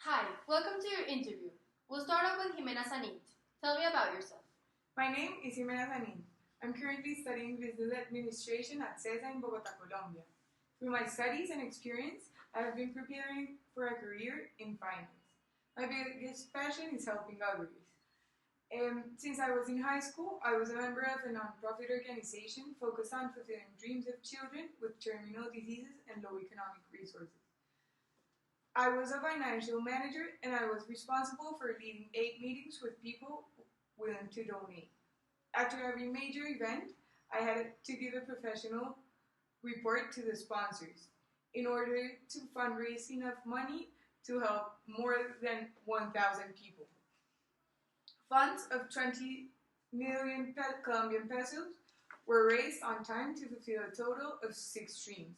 Hi, welcome to your interview. We'll start off with Ximena Sanint. Tell me about yourself. My name is Ximena Sanint. I'm currently studying business administration at CESA in Bogotá, Colombia. Through my studies and experience, I have been preparing for a career in finance. My biggest passion is helping others. Since I was in high school, I was a member of a non-profit organization focused on fulfilling dreams of children with terminal diseases and low economic resources. I was a financial manager and I was responsible for leading 8 meetings with people willing to donate. After every major event, I had to give a professional report to the sponsors in order to fundraise enough money to help more than 1,000 people. Funds of 20 million Colombian pesos were raised on time to fulfill a total of 6 streams.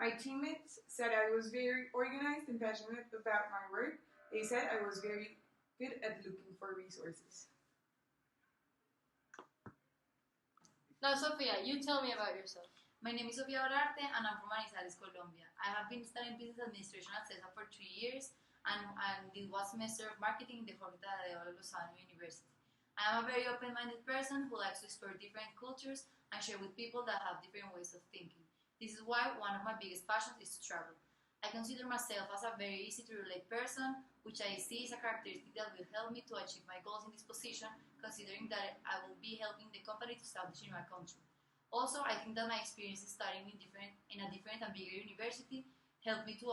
My teammates said I was very organized and passionate about my work. They said I was very good at looking for resources. Now, Sofia, you tell me about yourself. My name is Sofia Olarte and I'm from Manizales, Colombia. I have been studying business administration at CESA for 3 years and it was semester of marketing in the Jorge Tadeo Lozano University. I am a very open-minded person who likes to explore different cultures and share with people that have different ways of thinking. This is why one of my biggest passions is to travel. I consider myself as a very easy to relate person, which I see is a characteristic that will help me to achieve my goals in this position, considering that I will be helping the company to establish in my country. Also, I think that my experience studying in a different and bigger university helped me to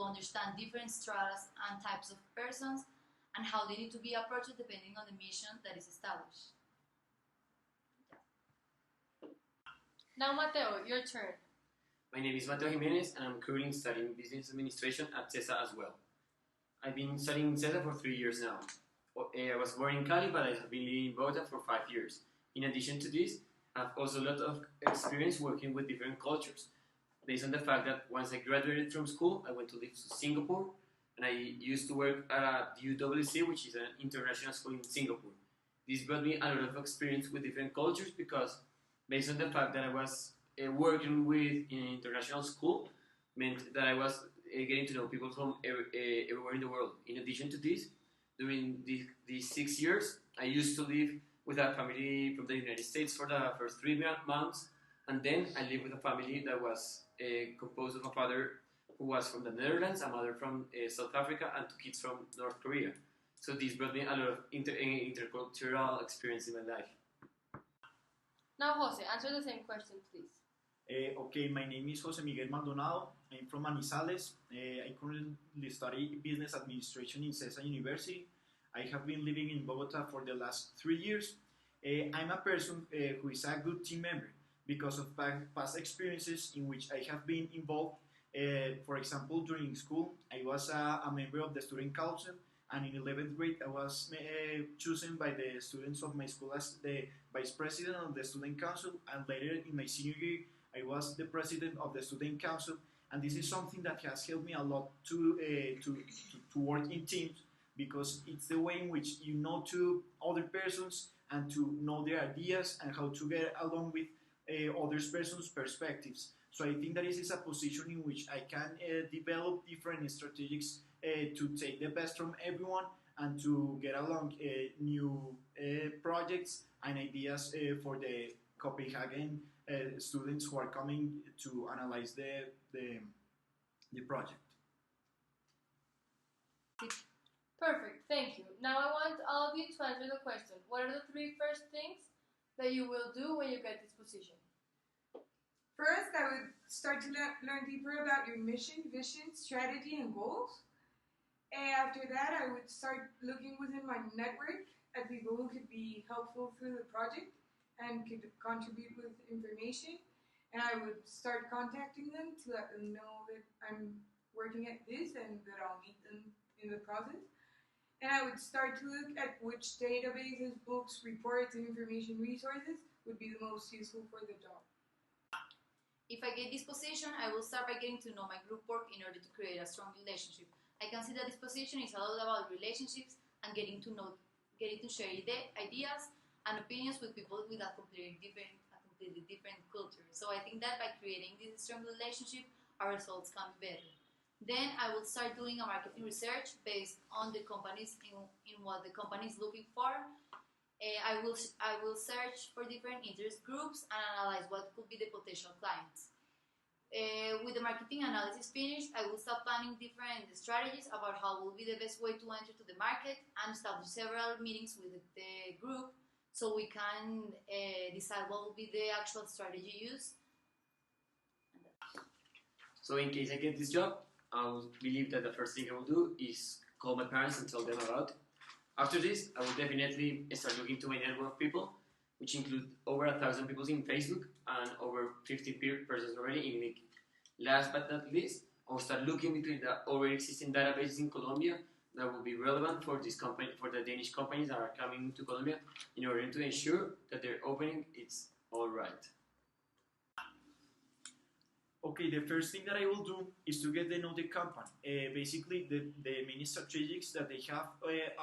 understand different stratas and types of persons and how they need to be approached depending on the mission that is established. Now, Mateo, your turn. My name is Mateo Jimenez and I'm currently studying business administration at CESA as well. I've been studying CESA for 3 years now. I was born in Cali, but I have been living in Bogotá for 5 years. In addition to this, I have also a lot of experience working with different cultures, based on the fact that once I graduated from school, I went to live to Singapore, and I used to work at UWC, which is an international school in Singapore. This brought me a lot of experience with different cultures because, based on the fact that I was working with in an international school, meant that I was getting to know people from everywhere in the world. In addition to this, during these 6 years, I used to live with a family from the United States for the first 3 months, and then I lived with a family that was composed of a father who was from the Netherlands, a mother from South Africa, and 2 kids from North Korea. So this brought me a lot of intercultural experience in my life. Now, Jose, answer the same question, please. Okay, my name is Miguel Maldonado. I'm from Manizales. I currently study business administration in CESA University. I have been living in Bogotá for the last 3 years. I'm a person who is a good team member because of past experiences in which I have been involved. For example, during school, I was a member of the student council, and in 11th grade, I was chosen by the students of my school as the vice president of the student council, and later in my senior year, I was the president of the student council, and this is something that has helped me a lot to work in teams, because it's the way in which you know two other persons and to know their ideas and how to get along with other persons' perspectives. So I think that this is a position in which I can develop different strategies to take the best from everyone and to get along new projects and ideas for the Copenhagen students who are coming to analyze the project. Perfect, thank you. Now I want all of you to answer the question. What are the 3 first things that you will do when you get this position? First, I would start to learn deeper about your mission, vision, strategy, and goals. And after that, I would start looking within my network at people who could be helpful through the project and could contribute with information. And I would start contacting them to let them know that I'm working at this and that I'll meet them in the process. And I would start to look at which databases, books, reports, and information resources would be the most useful for the job. If I get this position, I will start by getting to know my group work in order to create a strong relationship. I can see that this position is a lot about relationships and getting to share ideas and opinions with people with a completely different culture. So I think that by creating this strong relationship, our results can be better. Then I will start doing a marketing research based on the companies in what the company is looking for. I will search for different interest groups and analyze what could be the potential clients. With the marketing analysis finished, I will start planning different strategies about how will be the best way to enter to the market and establish several meetings with the group so we can decide what will be the actual strategy used. So in case I get this job, I will believe that the first thing I will do is call my parents and tell them about it. After this, I will definitely start looking to my network of people, which include over 1,000 people in Facebook and over 50 persons already in LinkedIn. Last but not least, I will start looking between the already existing databases in Colombia that will be relevant for this company, for the Danish companies that are coming to Colombia, in order to ensure that their opening is all right. Okay, the first thing that I will do is to get to know the company. Basically, the many strategies that they have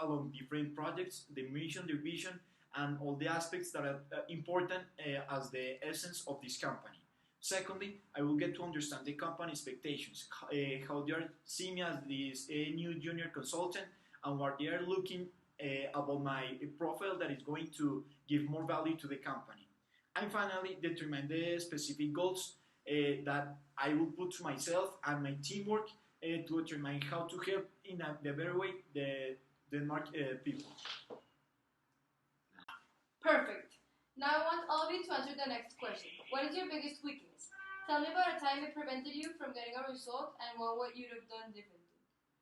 along different projects, the mission, the vision, and all the aspects that are important as the essence of this company. Secondly, I will get to understand the company expectations, how they are seeing me as this new junior consultant, and what they are looking about my profile that is going to give more value to the company. And finally, determine the specific goals that I will put to myself and my teamwork to determine how to help in the better way the market people. Perfect. Now I want all of you to answer the next question. What is your biggest weakness? Tell me about a time it prevented you from getting a result and what you'd have done differently.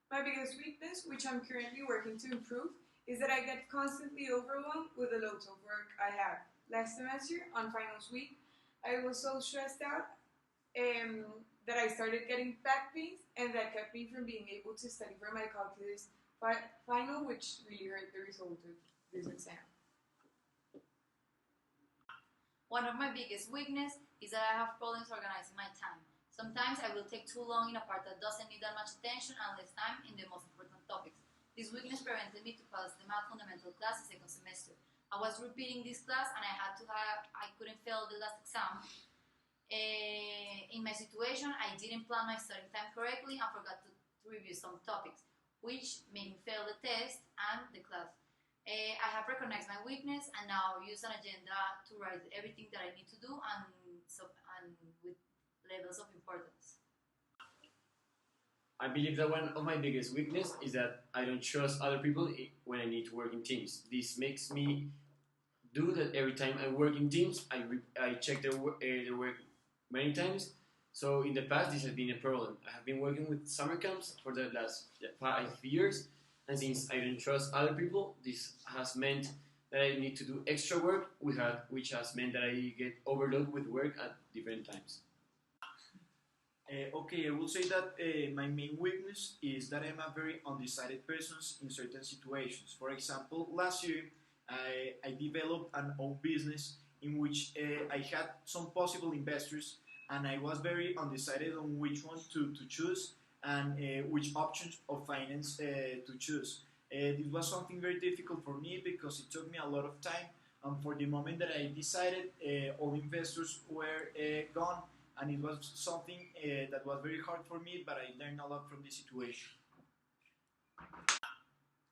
My biggest weakness, which I'm currently working to improve, is that I get constantly overwhelmed with the loads of work I have. Last semester, on finals week, I was so stressed out that I started getting back pains, and that kept me from being able to study for my calculus final, which really hurt the result of this exam. One of my biggest weaknesses is that I have problems organizing my time. Sometimes I will take too long in a part that doesn't need that much attention and less time in the most important topics. This weakness prevented me to pass the math fundamental class the second semester. I was repeating this class and I couldn't fail the last exam. In my situation, I didn't plan my study time correctly and forgot to review some topics, which made me fail the test and the class. I have recognized my weakness and now use an agenda to write everything that I need to do and with levels of importance. I believe that one of my biggest weaknesses is that I don't trust other people when I need to work in teams. This makes me do that every time I work in teams. I check their work many times. So in the past, this has been a problem. I have been working with summer camps for the last 5 years, and since I don't trust other people, this has meant that I need to do extra work, which has meant that I get overloaded with work at different times. Okay, I will say that my main weakness is that I'm a very undecided person in certain situations. For example, last year I developed an own business in which I had some possible investors, and I was very undecided on which one to choose and which options of finance to choose. This was something very difficult for me because it took me a lot of time, and for the moment that I decided, all investors were gone, and it was something that was very hard for me, but I learned a lot from the situation.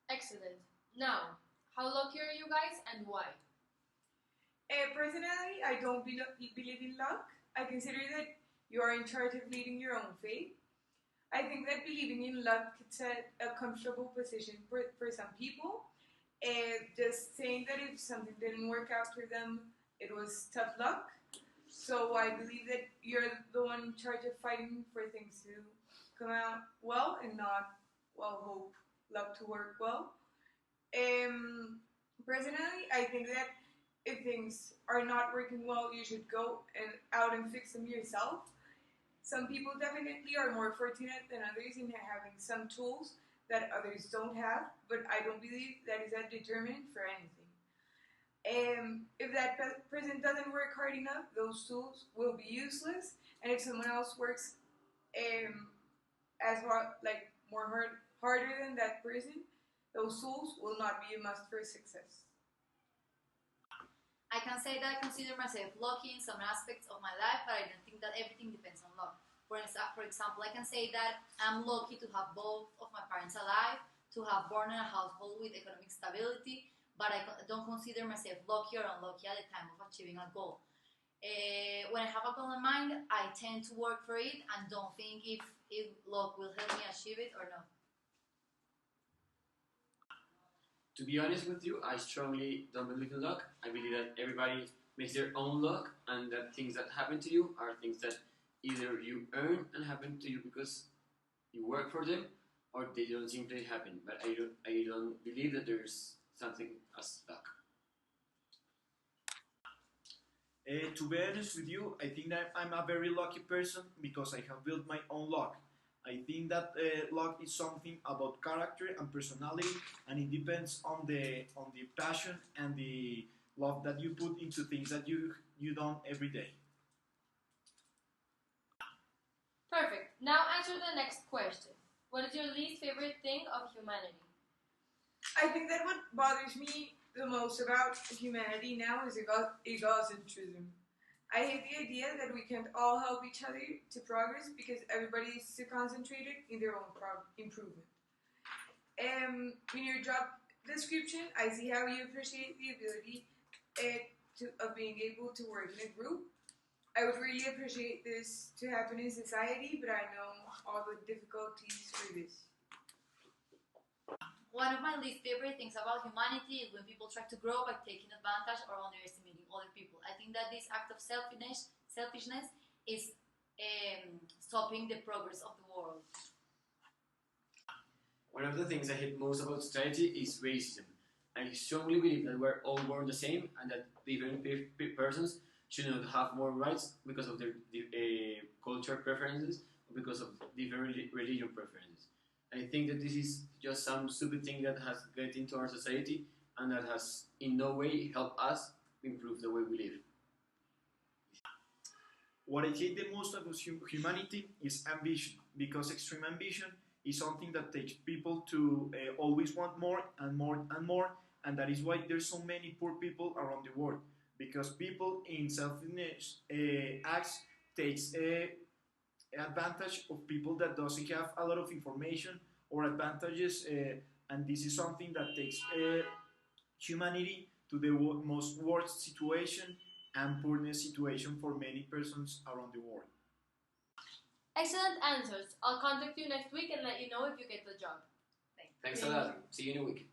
Excellent. Now, how lucky are you guys and why? Personally, I don't believe in luck. I consider that you are in charge of leading your own fate. I think that believing in luck could set a comfortable position for some people. Just saying that if something didn't work out for them, it was tough luck. So I believe that you're the one in charge of fighting for things to come out well and not, well, hope luck to work well. Personally, I think that if things are not working well, you should go out and fix them yourself. Some people definitely are more fortunate than others in having some tools that others don't have, but I don't believe that is a determinant for anything. If that person doesn't work hard enough, those tools will be useless, and if someone else works as hard, like harder than that person, those tools will not be a must for success. I can say that I consider myself lucky in some aspects of my life, but I don't think that everything depends on luck. For For example, I can say that I'm lucky to have both of my parents alive, to have born in a household with economic stability, but I don't consider myself lucky or unlucky at the time of achieving a goal. When I have a goal in mind, I tend to work for it and don't think if luck will help me achieve it or not. To be honest with you, I strongly don't believe in luck. I believe that everybody makes their own luck, and that things that happen to you are things that either you earn and happen to you because you work for them, or they don't simply happen. But I don't believe that there's something as luck. To be honest with you, I think that I'm a very lucky person because I have built my own luck. I think that luck is something about character and personality, and it depends on the passion and the love that you put into things that you done every day. Perfect. Now answer the next question. What is your least favorite thing of humanity? I think that what bothers me the most about humanity now is egocentrism. I hate the idea that we can't all help each other to progress because everybody is too concentrated in their own improvement. In your job description, I see how you appreciate the ability of being able to work in a group. I would really appreciate this to happen in society, but I know all the difficulties for this. One of my least favorite things about humanity is when people try to grow by taking advantage or underestimating other people. I think that this act of selfishness is stopping the progress of the world. One of the things I hate most about society is racism. I strongly believe that we're all born the same and that different persons should not have more rights because of their cultural preferences or because of different religion preferences. I think that this is just some stupid thing that has got into our society and that has in no way helped us improve the way we live. What I hate the most about humanity is ambition, because extreme ambition is something that takes people to always want more and more and more, and that is why there's so many poor people around the world, because people in selfishness acts takes advantage of people that doesn't have a lot of information or advantages, and this is something that takes humanity to the most worst situation and poorness situation for many persons around the world. Excellent answers. I'll contact you next week and let you know if you get the job. Thanks a lot. See you in a week.